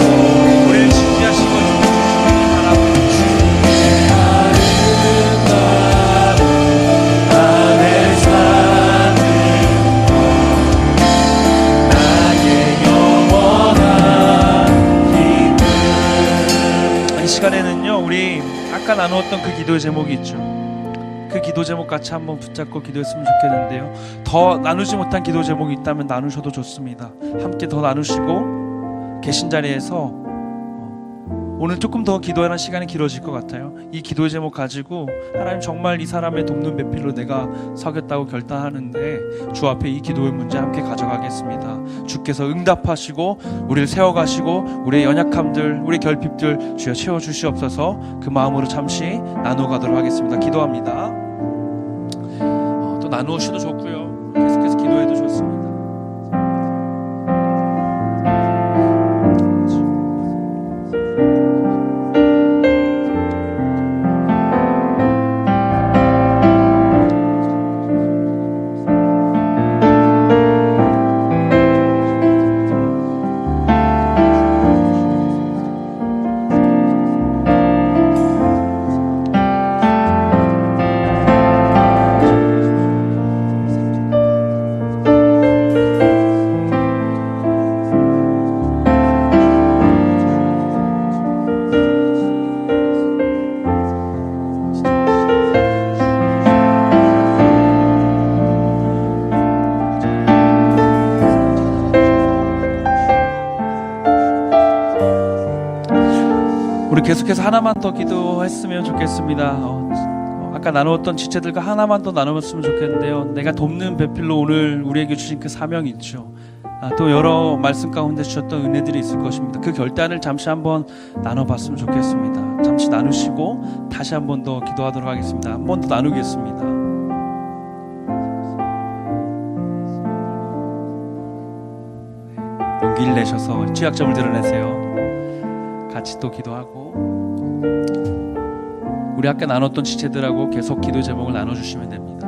우리를 지지하시고 주시기 바랍니다. 주의 아름다움 안에 사는 것, 나의 영원한 기쁨. 이 시간에는요, 우리 아까 나누었던 그 기도의 제목이 있죠. 그 기도 제목 같이 한번 붙잡고 기도했으면 좋겠는데요. 더 나누지 못한 기도 제목이 있다면 나누셔도 좋습니다. 함께 더 나누시고 계신 자리에서 오늘 조금 더 기도하는 시간이 길어질 것 같아요. 이 기도의 제목 가지고 하나님, 정말 이 사람의 돕는 배필로 내가 서겠다고 결단하는데 주 앞에 이 기도의 문제 함께 가져가겠습니다. 주께서 응답하시고 우리를 세워가시고 우리의 연약함들, 우리 결핍들 주여 채워주시옵소서. 그 마음으로 잠시 나누어 가도록 하겠습니다. 기도합니다. 또 나누어셔도 좋고요, 계속해서 기도해도 좋습니다. 우리 계속해서 하나만 더 기도했으면 좋겠습니다. 아까 나누었던 지체들과 하나만 더 나누었으면 좋겠는데요. 내가 돕는 배필로 오늘 우리에게 주신 그 사명이 있죠. 또 여러 말씀 가운데 주셨던 은혜들이 있을 것입니다. 그 결단을 잠시 한번 나눠봤으면 좋겠습니다. 잠시 나누시고 다시 한 번 더 기도하도록 하겠습니다. 한 번 더 나누겠습니다. 용기를 내셔서 취약점을 드러내세요. 같이 또 기도하고 우리 아까 나눴던 지체들하고 계속 기도 제목을 나눠주시면 됩니다.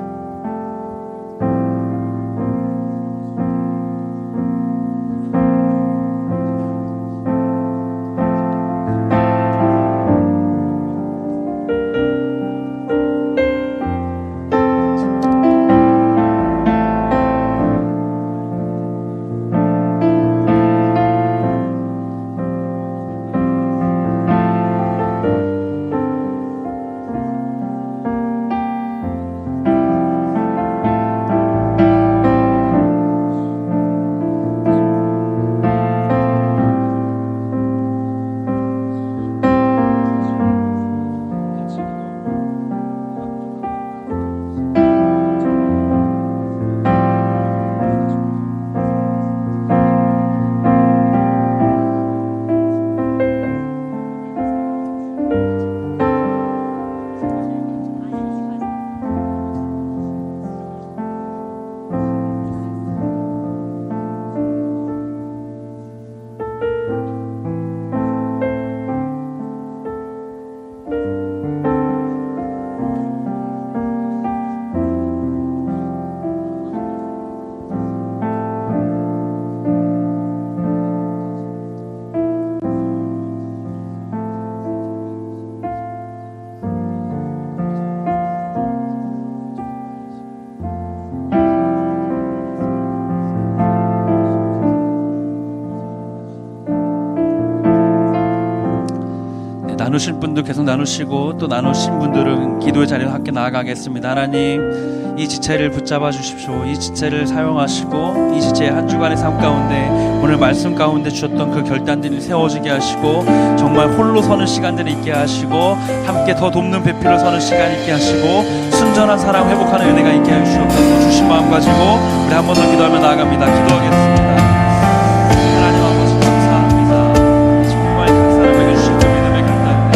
나누실 분들 계속 나누시고 또 나누신 분들은 기도의 자리로 함께 나아가겠습니다. 하나님, 이 지체를 붙잡아 주십시오. 이 지체를 사용하시고 이 지체의 한 주간의 삶 가운데 오늘 말씀 가운데 주셨던 그 결단들이 세워지게 하시고 정말 홀로 서는 시간들이 있게 하시고 함께 더 돕는 배필로 서는 시간이 있게 하시고 순전한 사랑 회복하는 은혜가 있게 하시옵소서. 주신 마음 가지고 우리 한 번 더 기도하며 나아갑니다. 기도하겠습니다. 하나님 아버지 감사합니다. 정말 각 사람에게 주신 그 믿음의 결단들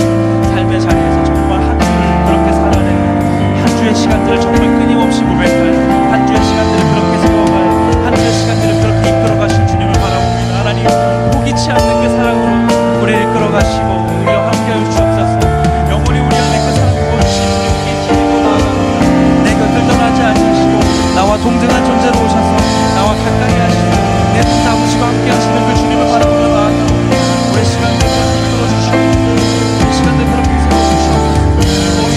삶의 자리에서 정말 한 주를 그렇게 살아내는 한 주의 시간들을 정말 끊임없이 고백할 한 주의 시간들을 그렇게 세워갈 한 주의 시간들을 그렇게 이끌어가신 주님을 바라봅니다. 하나님 포기치 않는 그 사랑으로 우리를 이끌어가시고 우리와 함께하여 주옵소서. 영원히 우리 안에 그 사랑 부어주신 주님께 지키고 나아갑니다. 내 곁을 떠나지 않으시고 나와 동등한 존재로 오셔서 나와 가까이 하시고 내 눈 담으시고 함께 하시는 그 주님을 바라보며 나아갑니다. 우리 시간들 그렇게 이끌어주시고 우리 시간들 그렇게 세워주시고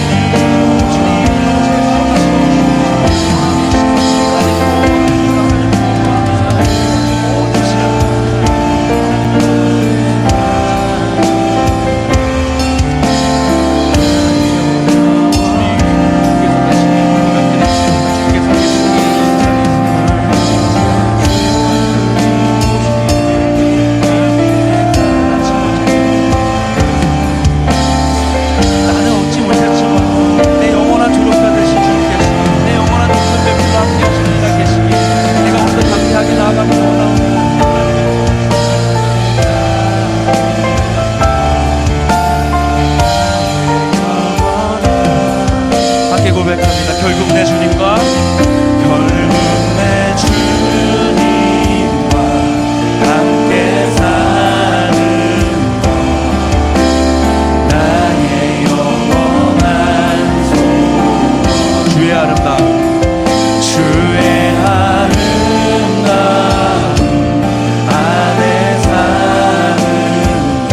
고백합니다. 결국 내 주님과 함께 사는 것 나의 영원한 소원 주의 아름다움 안에 사는 것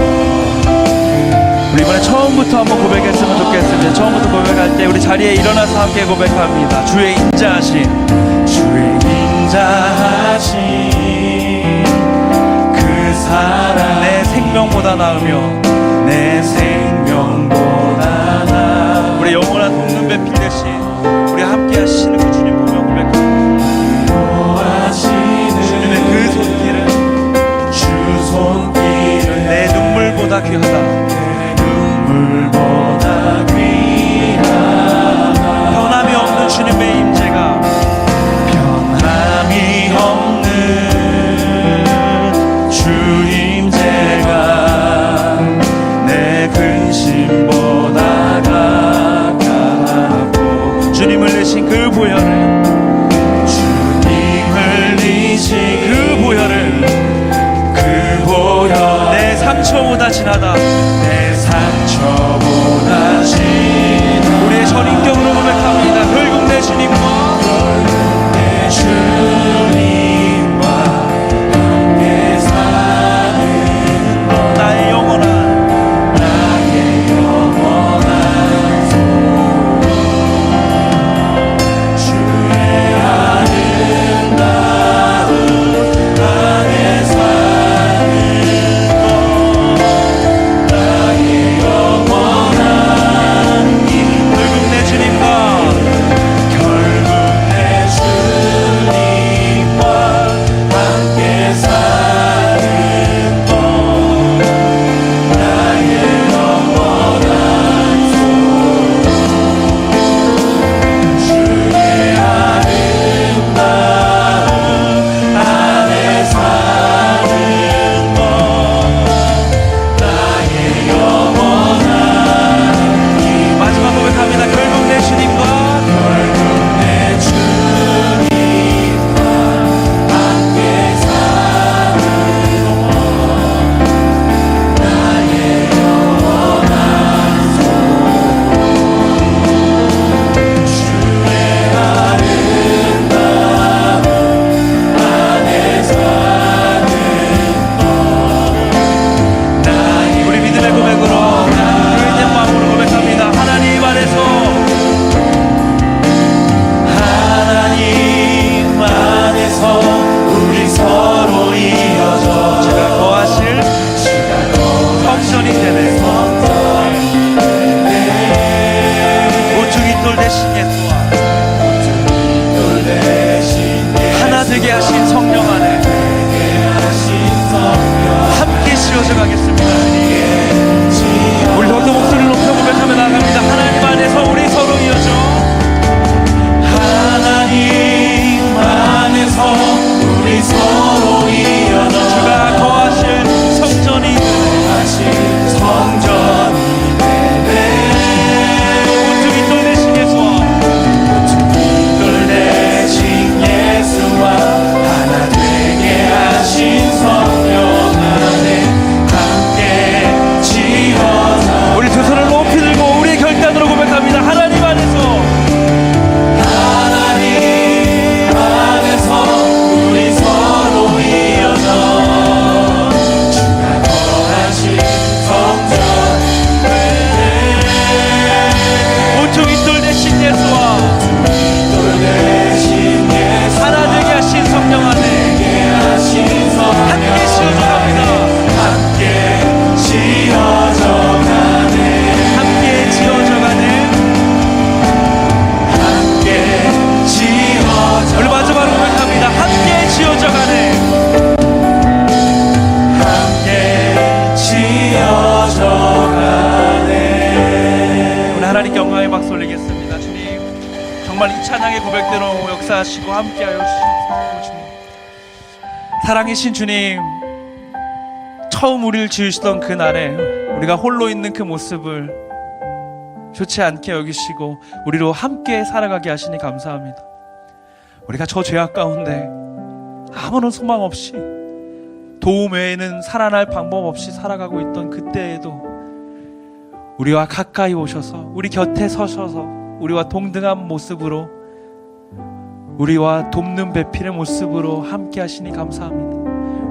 우리 이번에 처음부터 한번 고백했으면 좋겠습니다. 처음부터 고백할 때 우리 자리에 일어나서 함께 고백합니다. 주의 인자하신 그 사랑 내 생명보다 나으며 우리 영원한 돕는 배필 대신 우리 함께 하시는 그 주님 보며 고백합니다. 주님의 그 손길은 내 눈물보다 귀하다. 변함이 없는 주님의 임재가 변함이 없는 그 보혈을, 주님을 이신 그 보혈을, 그 보혈 내 상처보다 진하다. 내 상처보다 진하다. 우리의 전인격으로 고백합니다. 결국 내 주님과 내 주님과 함께 사는 나의 영원한 나의 영원한 소원 주의 아름다운 안에 사는 것 나의 영원한 결국 내 주님과 결국 내 주님과 함께 사는 것 나의 영원한 소원 주의 아름다운 안에 사는 것 나의 영원한 마지막 고백합니다. 결국 내 주님과 결국 내 주님과 함께 사는 것 나의 영원한 소원 주의 아름다운 안에 사는 것 나의 우리 믿음의 고백으로 주의 마음으로 고백합니다. 하나님 안에서 하나님 안에서 우리 서로 이어져 제가 거하실 성전이 되네. 우주기 돌 대신 예수와 또 대신 하나 되게 하신 성령 안에 예하신 성령 함께 씌워져 가겠습니다. 우리 더욱더 목소리를 높여 고백하며 나아갑니다. 하나님 안에서 우리 서로 이어져 하나님 안에서 우리 서로 이어져 주가 거하실 성전이 하신 성전이 되네 우주기 돌 대신 예수와 또 대신 예수와 하나 되게 하신 성령 안에 함께 지어져 우리 두 손을 높이 들고 우리의 결단으로 고백합니다. 하나님 안에서 하나님 안에서 우리 서로 이어져 주가 거하신 성전이 되네 우주기 돌 대신 예수와 또 대신 예수 하나 되게 하신 성령 안에 되게 하신 성령 함께 씌워져 갑니다. 함께 지어져 가네 함께 지어져 가는 함께 지어져 우리 마지막으로 고백합니다. 함께 지어져 가네. 함께 지어져 가네 오늘 하나님께 영광의 박수 올리겠습니다. 주님 정말 이 찬양의 고백대로 역사하시고 함께하여 주시옵소서. 주님 사랑이신 주님, 처음 우리를 지으시던 그날에 우리가 홀로 있는 그 모습을 좋지 않게 여기시고 우리로 함께 살아가게 하시니 감사합니다. 우리가 저 죄악 가운데 아무런 소망 없이 도움 외에는 살아날 방법 없이 살아가고 있던 그때에도 우리와 가까이 오셔서 우리 곁에 서셔서 우리와 동등한 모습으로 우리와 돕는 배필의 모습으로 함께 하시니 감사합니다.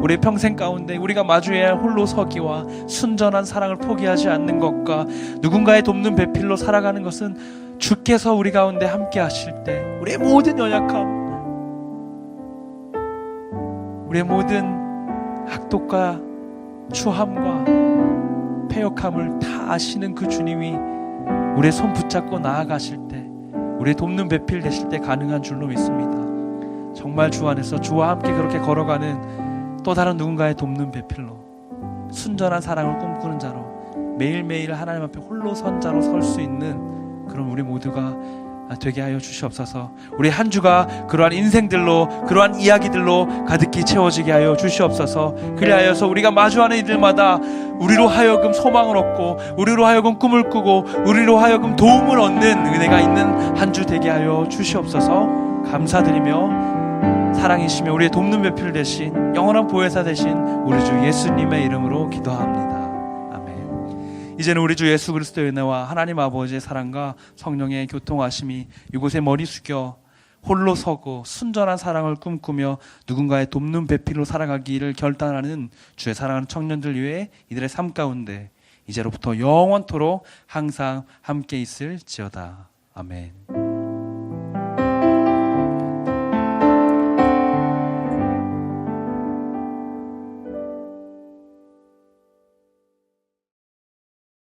우리의 평생 가운데 우리가 마주해야 할 홀로 서기와 순전한 사랑을 포기하지 않는 것과 누군가의 돕는 배필로 살아가는 것은 주께서 우리 가운데 함께 하실 때 우리의 모든 연약함, 우리의 모든 악독과 추함과 패역함을 다 아시는 그 주님이 우리의 손 붙잡고 나아가실 때 우리의 돕는 배필 되실 때 가능한 줄로 믿습니다. 정말 주 안에서 주와 함께 그렇게 걸어가는 또 다른 누군가의 돕는 배필로 순전한 사랑을 꿈꾸는 자로 매일매일 하나님 앞에 홀로 선 자로 설 수 있는 그런 우리 모두가 되게 하여 주시옵소서. 우리 한 주가 그러한 인생들로, 그러한 이야기들로 가득히 채워지게 하여 주시옵소서. 그리하여서 우리가 마주하는 이들마다 우리로 하여금 소망을 얻고, 우리로 하여금 꿈을 꾸고, 우리로 하여금 도움을 얻는 은혜가 있는 한 주 되게 하여 주시옵소서. 감사드리며 사랑이시며 우리의 돕는 배필 되신 영원한 보혜사 되신 우리 주 예수님의 이름으로 기도합니다. 아멘. 이제는 우리 주 예수 그리스도의 은혜와 하나님 아버지의 사랑과 성령의 교통하심이 이곳에 머리 숙여 홀로 서고 순전한 사랑을 꿈꾸며 누군가의 돕는 배필로 살아가기를 결단하는 주의 사랑하는 청년들 위해 이들의 삶 가운데 이제로부터 영원토록 항상 함께 있을지어다. 아멘.